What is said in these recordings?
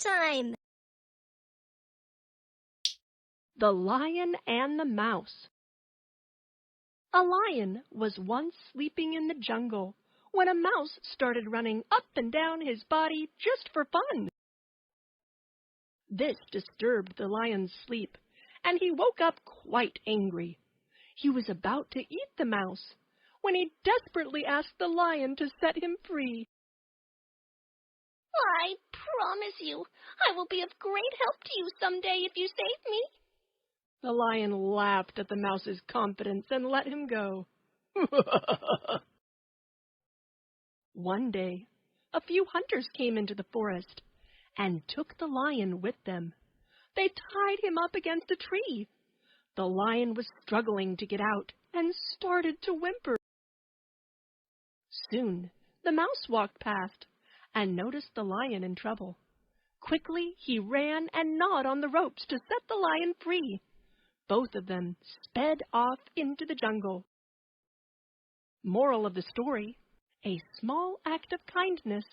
time. The Lion and the Mouse. A lion was once sleeping in the jungle when a mouse started running up and down his body just for fun. This disturbed the lion's sleep, and he woke up quite angry. He was about to eat the mouse when he desperately asked the lion to set him free. I promise you, I will be of great help to you someday if you save me. The lion laughed at the mouse's confidence and let him go. One day, a few hunters came into the forest and took the lion with them. They tied him up against a tree. The lion was struggling to get out and started to whimper. Soon, the mouse walked past and noticed the lion in trouble. Quickly, he ran and gnawed on the ropes to set the lion free. Both of them sped off into the jungle. Moral of the story: a small act of kindness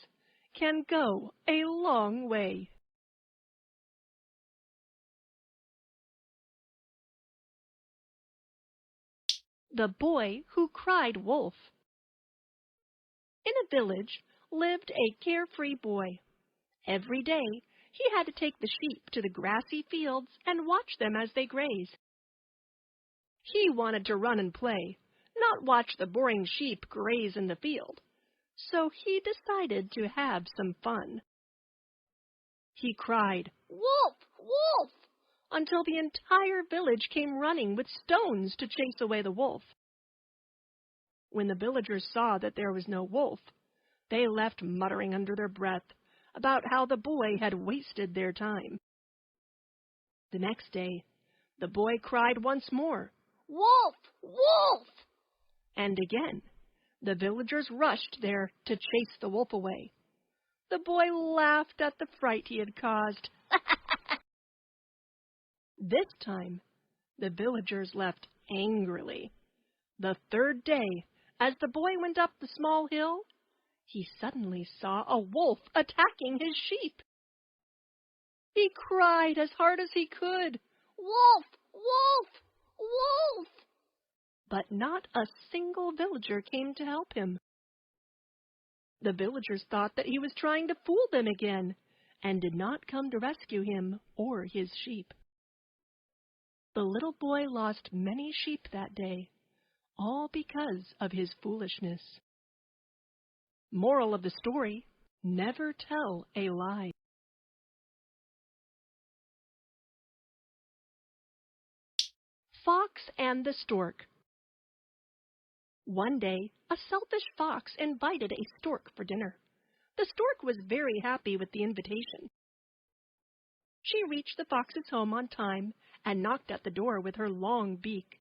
can go a long way. The Boy Who Cried Wolf. In a village lived a carefree boy. Every day he had to take the sheep to the grassy fields and watch them as they graze. He wanted to run and play, not watch the boring sheep graze in the field. So he decided to have some fun. He cried, "Wolf! Wolf!" until the entire village came running with stones to chase away the wolf. When the villagers saw that there was no wolf, they left muttering under their breath about how the boy had wasted their time. The next day, the boy cried once more, "Wolf! Wolf!" And again, the villagers rushed there to chase the wolf away. The boy laughed at the fright he had caused. This time, the villagers left angrily. The third day, as the boy went up the small hill, he suddenly saw a wolf attacking his sheep. He cried as hard as he could, "Wolf! Wolf! Wolf!" But not a single villager came to help him. The villagers thought that he was trying to fool them again, and did not come to rescue him or his sheep. The little boy lost many sheep that day, all because of his foolishness. Moral of the story: never tell a lie. Fox and the Stork. One day, a selfish fox invited a stork for dinner. The stork was very happy with the invitation. She reached the fox's home on time and knocked at the door with her long beak.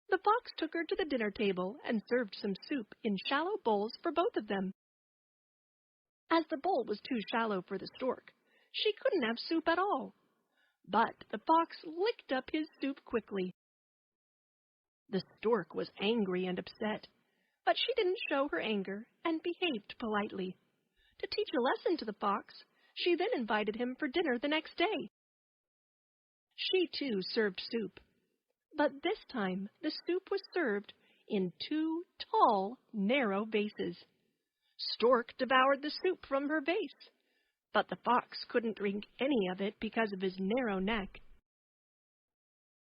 The fox took her to the dinner table and served some soup in shallow bowls for both of them. As the bowl was too shallow for the stork, she couldn't have soup at all. But the fox licked up his soup quickly. The stork was angry and upset, but she didn't show her anger and behaved politely. To teach a lesson to the fox, she then invited him for dinner the next day. She too served soup, but this time the soup was served in 2 tall, narrow vases. Stork devoured the soup from her vase, but the fox couldn't drink any of it because of his narrow neck.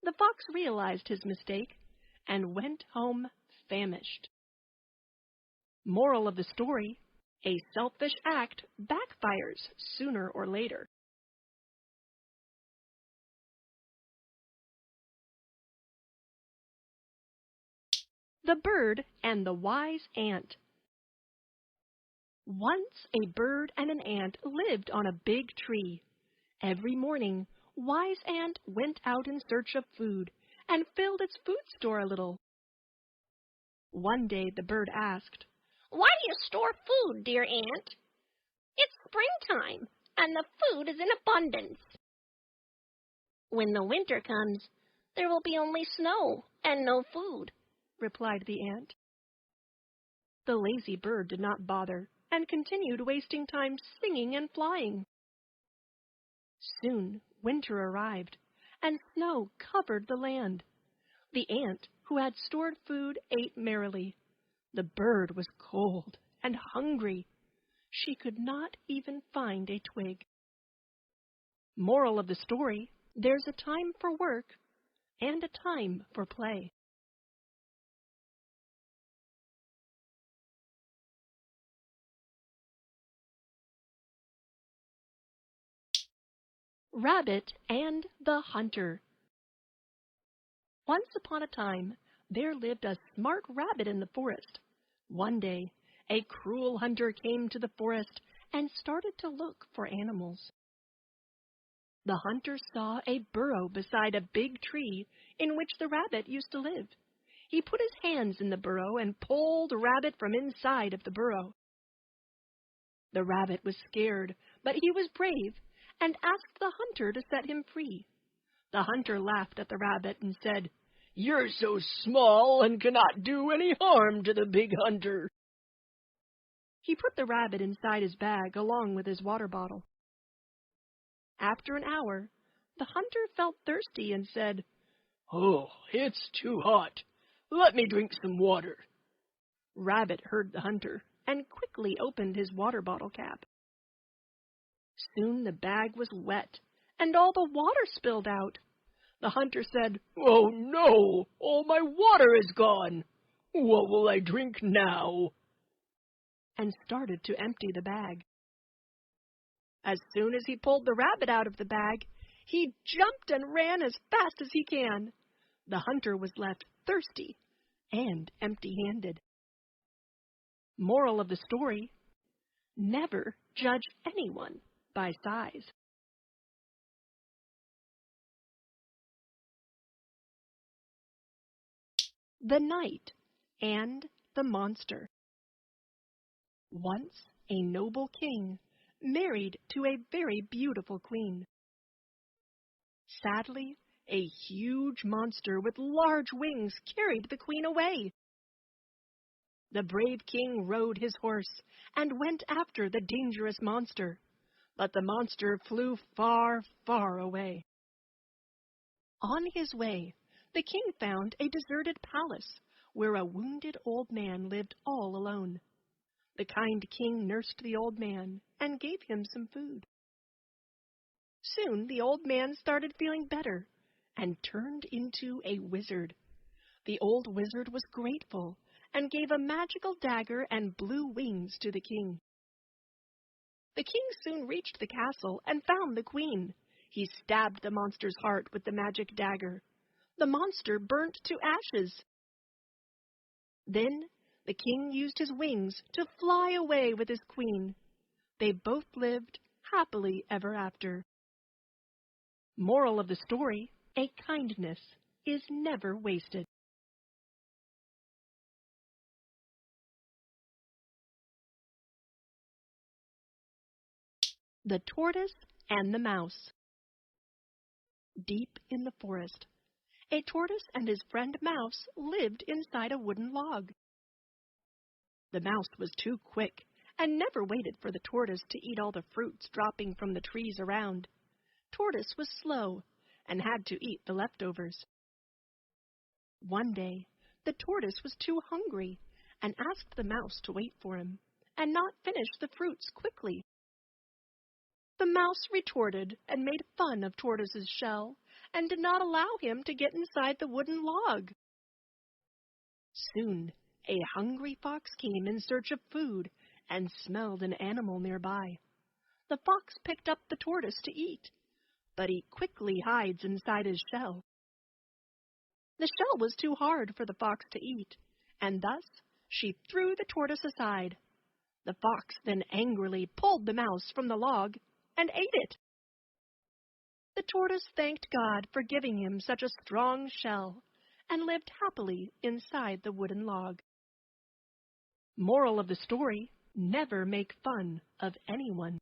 The fox realized his mistake and went home famished. Moral of the story: a selfish act backfires sooner or later. The Bird and the Wise Ant. Once a bird and an ant lived on a big tree. Every morning, Wise Ant went out in search of food and filled its food store a little. One day the bird asked, "Why do you store food, dear ant?" "It's springtime, and the food is in abundance." "When the winter comes, there will be only snow and no food," replied the ant. The lazy bird did not bother and continued wasting time singing and flying. Soon winter arrived, and snow covered the land. The ant, who had stored food, ate merrily. The bird was cold and hungry. She could not even find a twig. Moral of the story: there's a time for work and a time for play. Rabbit and the Hunter. Once upon a time, there lived a smart rabbit in the forest. One day, a cruel hunter came to the forest and started to look for animals. The hunter saw a burrow beside a big tree in which the rabbit used to live. He put his hands in the burrow and pulled the rabbit from inside of the burrow. The rabbit was scared, but he was brave and asked the hunter to set him free. The hunter laughed at the rabbit and said, "You're so small and cannot do any harm to the big hunter." He put the rabbit inside his bag along with his water bottle. After an hour, the hunter felt thirsty and said, "Oh, it's too hot. Let me drink some water." Rabbit heard the hunter and quickly opened his water bottle cap. Soon the bag was wet, and all the water spilled out. The hunter said, "Oh no, all my water is gone. What will I drink now?" and started to empty the bag. As soon as he pulled the rabbit out of the bag, he jumped and ran as fast as he can. The hunter was left thirsty and empty-handed. Moral of the story: never judge anyone by size. The Knight and the Monster. Once a noble king married to a very beautiful queen. Sadly, a huge monster with large wings carried the queen away. The brave king rode his horse and went after the dangerous monster, but the monster flew far, far away. On his way, the king found a deserted palace where a wounded old man lived all alone. The kind king nursed the old man and gave him some food. Soon the old man started feeling better and turned into a wizard. The old wizard was grateful and gave a magical dagger and blue wings to the king. The king soon reached the castle and found the queen. He stabbed the monster's heart with the magic dagger. The monster burnt to ashes. Then the king used his wings to fly away with his queen. They both lived happily ever after. Moral of the story: a kindness is never wasted. The Tortoise and the Mouse. Deep in the forest, a tortoise and his friend Mouse lived inside a wooden log. The mouse was too quick and never waited for the tortoise to eat all the fruits dropping from the trees around. Tortoise was slow and had to eat the leftovers. One day, the tortoise was too hungry and asked the mouse to wait for him and not finish the fruits quickly. The mouse retorted and made fun of Tortoise's shell and did not allow him to get inside the wooden log. Soon, a hungry fox came in search of food and smelled an animal nearby. The fox picked up the tortoise to eat, but he quickly hides inside his shell. The shell was too hard for the fox to eat, and thus she threw the tortoise aside. The fox then angrily pulled the mouse from the log and ate it. The tortoise thanked God for giving him such a strong shell and lived happily inside the wooden log. Moral of the story: never make fun of anyone.